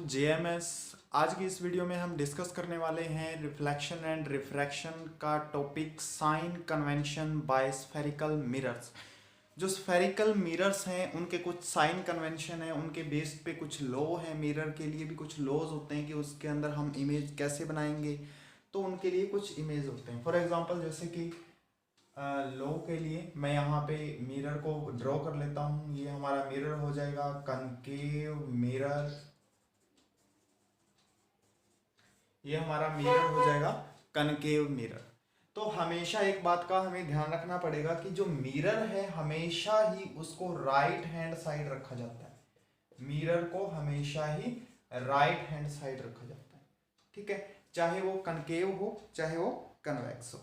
JMS आज की इस वीडियो में हम डिस्कस करने वाले हैं रिफ्लेक्शन एंड रिफ्रैक्शन का topic sign convention by spherical mirrors. जो स्फेरिकल मिरर्स हैं उनके कुछ साइन कन्वेंशन है, उनके बेस पे कुछ लॉ है, मिरर के लिए भी कुछ लॉज होते हैं कि उसके अंदर हम इमेज कैसे बनाएंगे। तो उनके लिए कुछ इमेज होते हैं। फॉर एग्जांपल जैसे कि लो के लिए मैं यहाँ पे मिरर को ड्रॉ कर लेता हूँ। ये हमारा मिरर हो जाएगा कनकेव मिरर। ये हमारा मिरर हो जाएगा कनकेव मिरर। तो हमेशा एक बात का हमें ध्यान रखना पड़ेगा कि जो मिरर है हमेशा ही उसको राइट हैंड साइड रखा जाता है। मिरर को हमेशा ही राइट हैंड साइड रखा जाता है, ठीक है, चाहे वो कनकेव हो चाहे वो कन्वेक्स हो।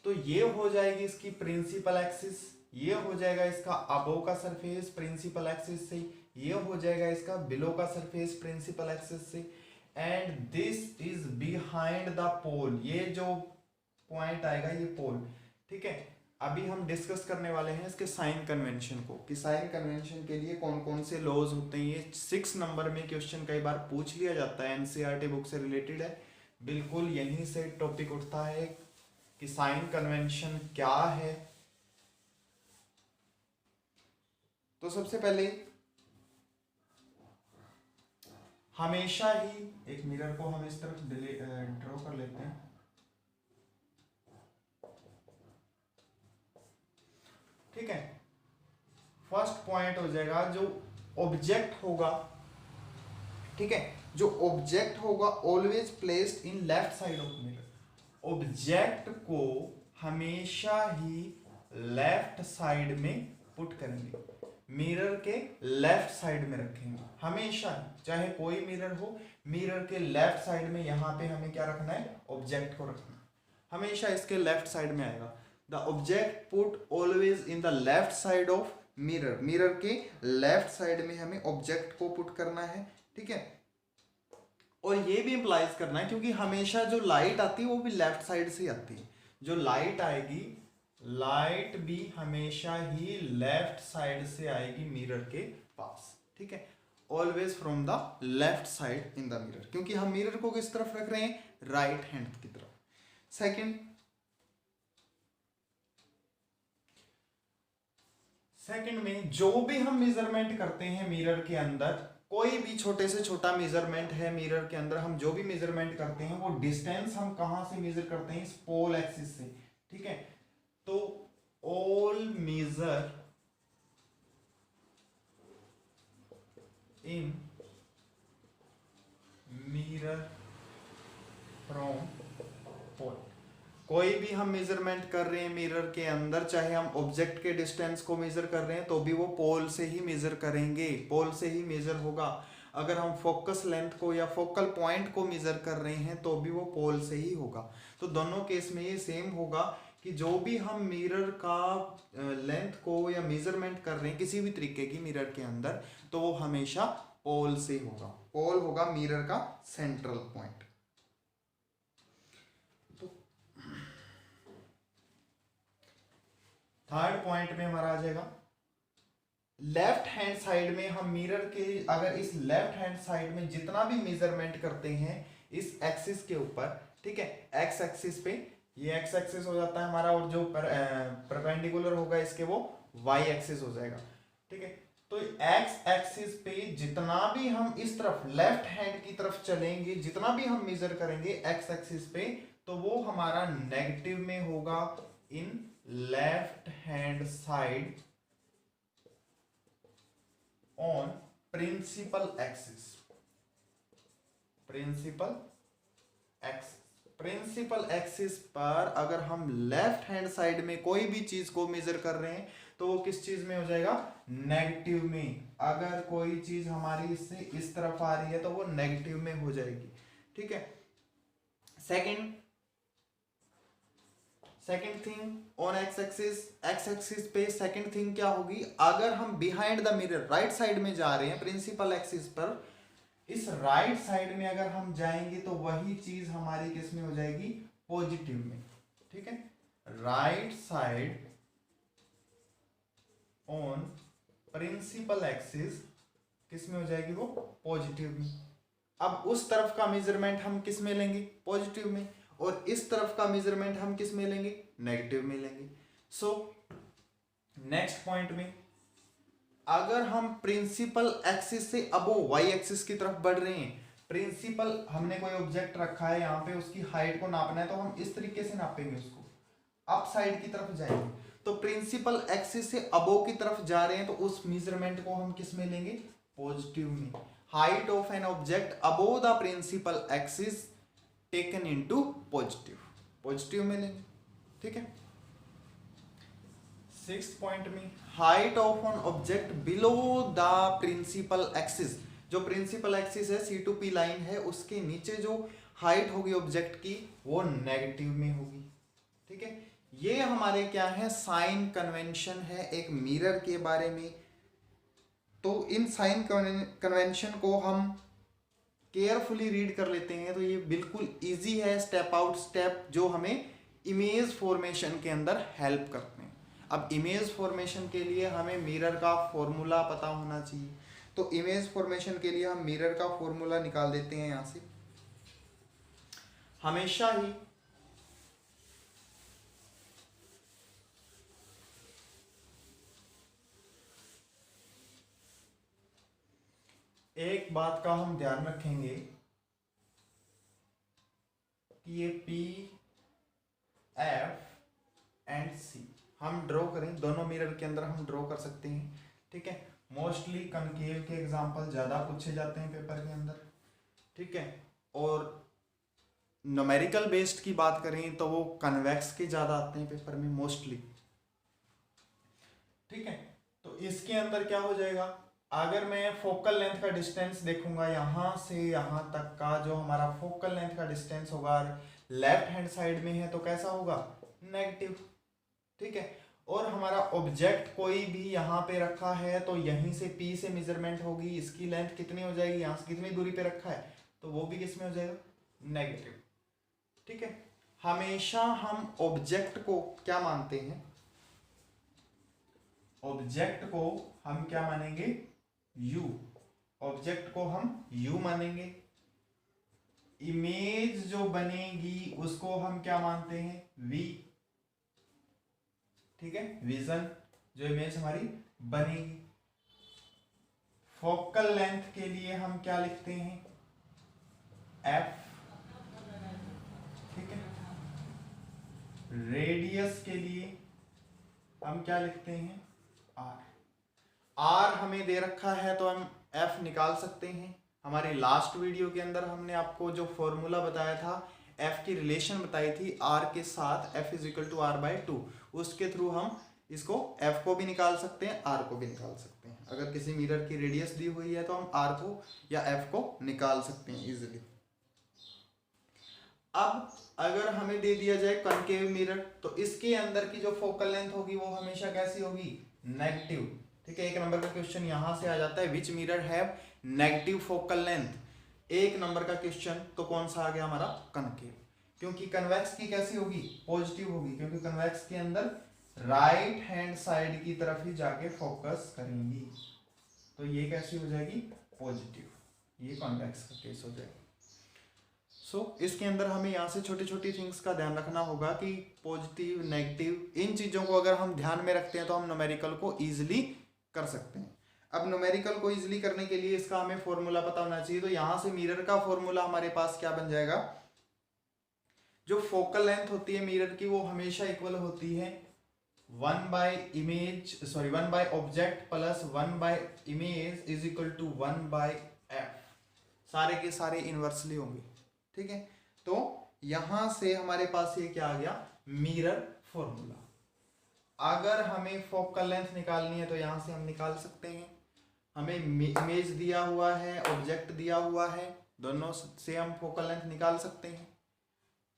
तो ये हो जाएगी इसकी प्रिंसिपल एक्सिस, ये हो जाएगा इसका अबोव का सरफेस प्रिंसिपल एक्सिस से, ये हो जाएगा इसका बिलो का सरफेस प्रिंसिपल एक्सिस से, and this is behind the pole. ये जो पॉइंट आएगा ये पोल, ठीक है। अभी हम डिस्कस करने वाले हैं इसके साइन कन्वेंशन को कि साइन कन्वेंशन के लिए कौन कौन से लॉज होते हैं। ये 6 नंबर में क्वेश्चन कई बार पूछ लिया जाता है, एनसीईआरटी बुक से रिलेटेड है। बिल्कुल यहीं से टॉपिक उठता है कि साइन कन्वेंशन क्या है। तो सबसे पहले हमेशा ही एक मिरर को हम इस तरफ ड्रॉ कर लेते हैं। ठीक है, फर्स्ट पॉइंट हो जाएगा जो ऑब्जेक्ट होगा, ठीक है, जो ऑब्जेक्ट होगा always placed in left side of mirror. Object को हमेशा ही लेफ्ट साइड में पुट करेंगे, मिरर के लेफ्ट साइड में रखेंगे हमेशा ही, चाहे कोई मिरर हो। मिरर के लेफ्ट साइड में यहाँ पे हमें क्या रखना है, ऑब्जेक्ट को रखना है, हमेशा इसके लेफ्ट साइड में आएगा। The object put always in the left side of mirror. Mirror के लेफ्ट साइड में हमें ऑब्जेक्ट को पुट करना है, ठीक है। और ये भी इंप्लाइज करना है क्योंकि हमेशा जो लाइट आती है वो भी लेफ्ट साइड से आती है। जो लाइट आएगी, लाइट भी हमेशा ही लेफ्ट साइड से आएगी मिरर के पास, ठीक है। Always from the left side in the mirror, क्योंकि हम मिरर को किस तरफ रख रहे हैं, राइट हैंड की तरफ। सेकंड में जो भी हम मेजरमेंट करते हैं मिरर के अंदर, कोई भी छोटे से छोटा मेजरमेंट है मिरर के अंदर, हम जो भी मेजरमेंट करते हैं वो डिस्टेंस हम कहां से मेजर करते हैं, इस पोल एक्सिस से, ठीक है। तो all measure in mirror from pole. कोई भी हम मेजरमेंट कर रहे हैं मिरर के अंदर, चाहे हम ऑब्जेक्ट के डिस्टेंस को मेजर कर रहे हैं तो भी वो पोल से ही मेजर करेंगे, पोल से ही मेजर होगा। अगर हम फोकस लेंथ को या फोकल पॉइंट को मेजर कर रहे हैं तो भी वो पोल से ही होगा। तो दोनों केस में ये सेम होगा कि जो भी हम मिरर का लेंथ को या मेजरमेंट कर रहे हैं किसी भी तरीके की मिरर के अंदर, तो वो हमेशा पोल से होगा। पोल होगा मिरर का सेंट्रल पॉइंट। थर्ड पॉइंट में हमारा आ जाएगा लेफ्ट हैंड साइड में। हम मिरर के अगर इस लेफ्ट हैंड साइड में जितना भी मेजरमेंट करते हैं इस एक्सिस के ऊपर, ठीक है, एक्स एक्सिस पे, ये एक्स एक्सिस हो जाता है हमारा, और जो परपेंडिकुलर होगा इसके वो वाई एक्सिस हो जाएगा, ठीक है। तो एक्स एक्सिस पे जितना भी हम इस तरफ लेफ्ट हैंड की तरफ चलेंगे, जितना भी हम मेजर करेंगे एक्स एक्सिस पे, तो वो हमारा नेगेटिव में होगा in left hand side on principal axis. Principal axis पर अगर हम लेफ्ट हैंड साइड में कोई भी चीज को मेजर कर रहे हैं तो वो किस चीज में हो जाएगा, नेगेटिव में। अगर कोई चीज हमारी इससे इस तरफ आ रही है तो वो नेगेटिव में हो जाएगी, ठीक है। Second thing on x axis पे सेकेंड थिंग क्या होगी, अगर हम behind the mirror right side में जा रहे हैं प्रिंसिपल एक्सिस पर, इस राइट साइड में अगर हम जाएंगे तो वही चीज हमारी किस में हो जाएगी, पॉजिटिव में, ठीक है। Right side on principal axis किस में हो जाएगी, वो पॉजिटिव में। अब उस तरफ का मेजरमेंट हम किस में लेंगे, पॉजिटिव में, और इस तरफ का मेजरमेंट हम किस में लेंगे, नेगेटिव में लेंगे। सो नेक्स्ट पॉइंट में अगर हम प्रिंसिपल एक्सिस से अबोव वाई एक्सिस की तरफ बढ़ रहे हैं, प्रिंसिपल हमने कोई ऑब्जेक्ट रखा है यहाँ पे, उसकी हाइट को नापना है तो हम इस तरीके से नापेंगे, उसको अप साइड की तरफ जाएंगे, तो प्रिंसिपल एक्सिस से अबोव की तरफ जा रहे हैं तो उस मेजरमेंट को हम किस में लेंगे, पॉजिटिव में। Height of an object above the principal axis taken into positive, positive में लेंगे, ठीक है। 6th पॉइंट में height of an object below the principal axis, जो प्रिंसिपल एक्सिस है C2P लाइन है, उसके नीचे जो हाइट होगी ऑब्जेक्ट की वो नेगेटिव में होगी, ठीक है। ये हमारे क्या है, साइन कन्वेंशन है एक मिरर के बारे में। तो इन साइन कन्वेंशन को हम केयरफुली रीड कर लेते हैं तो ये बिल्कुल इजी है, स्टेप आउट स्टेप, जो हमें इमेज फॉर्मेशन के अंदर हेल्प करते हैं। अब इमेज फॉर्मेशन के लिए हमें मिरर का फॉर्मूला पता होना चाहिए, तो इमेज फॉर्मेशन के लिए हम मिरर का फॉर्मूला निकाल देते हैं यहां से। हमेशा ही एक बात का हम ध्यान रखेंगे कि ये P, F एंड C हम ड्रॉ करें, दोनों मिरर के अंदर हम ड्रॉ कर सकते हैं, ठीक है। मोस्टली कनकेव के एग्जांपल ज़्यादा पूछे जाते हैं पेपर के अंदर, ठीक है। और न्यूमेरिकल बेस्ड की बात करें तो वो कन्वेक्स के ज़्यादा आते हैं पेपर में मोस्टली, ठीक है। तो इसके अंदर क्या हो जाएगा, अगर मैं फोकल लेंथ का डिस्टेंस देखूंगा यहाँ से यहाँ तक का, जो हमारा फोकल लेंथ का डिस्टेंस होगा लेफ्ट हैंड साइड में है तो कैसा होगा, नेगेटिव, ठीक है। और हमारा ऑब्जेक्ट कोई भी यहाँ पे रखा है तो यहीं से P से मेजरमेंट होगी, इसकी लेंथ कितनी हो जाएगी, यहाँ से कितनी दूरी पे रखा है तो वो भी किस में हो जाएगा, नेगेटिव, ठीक है। हमेशा हम ऑब्जेक्ट को क्या मानते हैं, ऑब्जेक्ट को हम क्या मानेंगे, U, ऑब्जेक्ट को हम U मानेंगे। इमेज जो बनेगी उसको हम क्या मानते हैं, V, ठीक है, विजन, जो इमेज हमारी बनेगी। फोकल लेंथ के लिए हम क्या लिखते हैं, F, ठीक है। रेडियस के लिए हम क्या लिखते हैं, R। R हमें दे रखा है तो हम F निकाल सकते हैं। हमारे लास्ट वीडियो के अंदर हमने आपको जो फॉर्मूला बताया था, F की रिलेशन बताई थी R के साथ, F = R/2, उसके थ्रू हम इसको F को भी निकाल सकते हैं, R को भी निकाल सकते हैं। अगर किसी मिरर की रेडियस दी हुई है तो हम R को या F को निकाल सकते हैं इजीली। अब अगर हमें दे दिया जाए कनकेव मिरर तो इसके अंदर की जो फोकल लेंथ होगी वो हमेशा कैसी होगी, नेगेटिव, ठीक है। 1 नंबर का क्वेश्चन यहां से आ जाता है, विच mirror have negative focal length. 1 number का क्वेश्चन तो कौन सा आ गया हमारा, कनकेव, क्योंकि कन्वेक्स की कैसी होगी, पॉजिटिव होगी, क्योंकि कन्वेक्स के अंदर राइट हैंड साइड की तरफ ही जाके फोकस करेंगी, तो ये कैसी हो जाएगी, पॉजिटिव, ये कॉन्वेक्स का केस हो जाएगा। सो इसके अंदर हमें यहाँ से छोटी छोटी थिंग्स का ध्यान रखना होगा कि पॉजिटिव, नेगेटिव, इन चीज़ों को अगर हम ध्यान में रखते हैं तो हम न्यूमेरिकल को ईजिली कर सकते हैं। अब न्यूमेरिकल को ईजिली करने के लिए इसका हमें फॉर्मूला पता होना चाहिए, तो यहाँ से मिरर का फॉर्मूला हमारे पास क्या बन जाएगा, जो फोकल लेंथ होती है मिरर की वो हमेशा इक्वल होती है 1 by object plus 1 by image is equal to 1 by F, सारे के सारे इनवर्सली होंगे, ठीक है। तो यहां से हमारे पास ये क्या आ गया, मिरर फॉर्मूला। अगर हमें फोकल लेंथ निकालनी है तो यहां से हम निकाल सकते हैं, हमें इमेज दिया हुआ है, ऑब्जेक्ट दिया हुआ है, दोनों से हम फोकल लेंथ निकाल सकते हैं।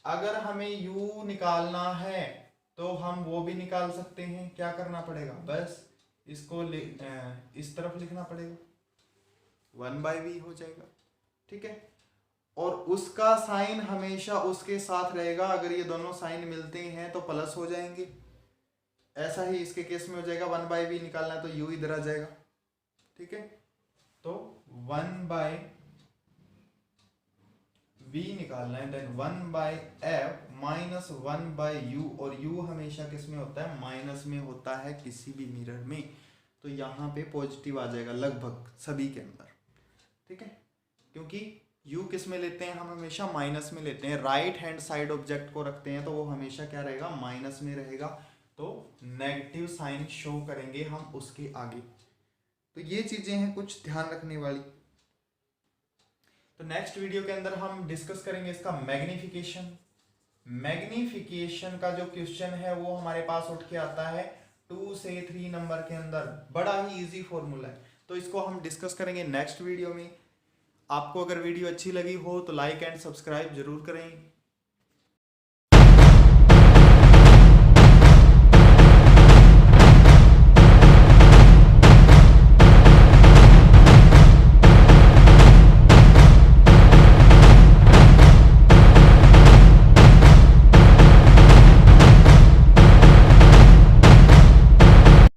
अगर हमें U निकालना है तो हम वो भी निकाल सकते हैं, क्या करना पड़ेगा, बस इसको इस तरफ लिखना पड़ेगा, 1 by V हो जाएगा, ठीक है। और उसका साइन हमेशा उसके साथ रहेगा, अगर ये दोनों साइन मिलते हैं तो प्लस हो जाएंगे, ऐसा ही इसके केस में हो जाएगा। 1 by V निकालना है तो U इधर आ जाएगा, ठीक है। तो 1 by v निकालना है, देन 1/f माइनस 1/u, और u हमेशा किस में होता है, माइनस में होता है किसी भी मिरर में, तो यहाँ पे पॉजिटिव आ जाएगा लगभग सभी के अंदर, ठीक है, क्योंकि u किस में लेते हैं, हम हमेशा माइनस में लेते हैं, राइट हैंड साइड ऑब्जेक्ट को रखते हैं तो वो हमेशा क्या रहेगा, माइनस में रहेगा, तो नेगेटिव साइन शो करेंगे हम उसके आगे। तो ये चीजें हैं कुछ ध्यान रखने वाली। तो नेक्स्ट वीडियो के अंदर हम डिस्कस करेंगे इसका मैग्निफिकेशन। मैग्निफिकेशन का जो क्वेश्चन है वो हमारे पास उठ के आता है 2 से 3 नंबर के अंदर, बड़ा ही इजी फॉर्मूला है, तो इसको हम डिस्कस करेंगे नेक्स्ट वीडियो में। आपको अगर वीडियो अच्छी लगी हो तो लाइक एंड सब्सक्राइब जरूर करें।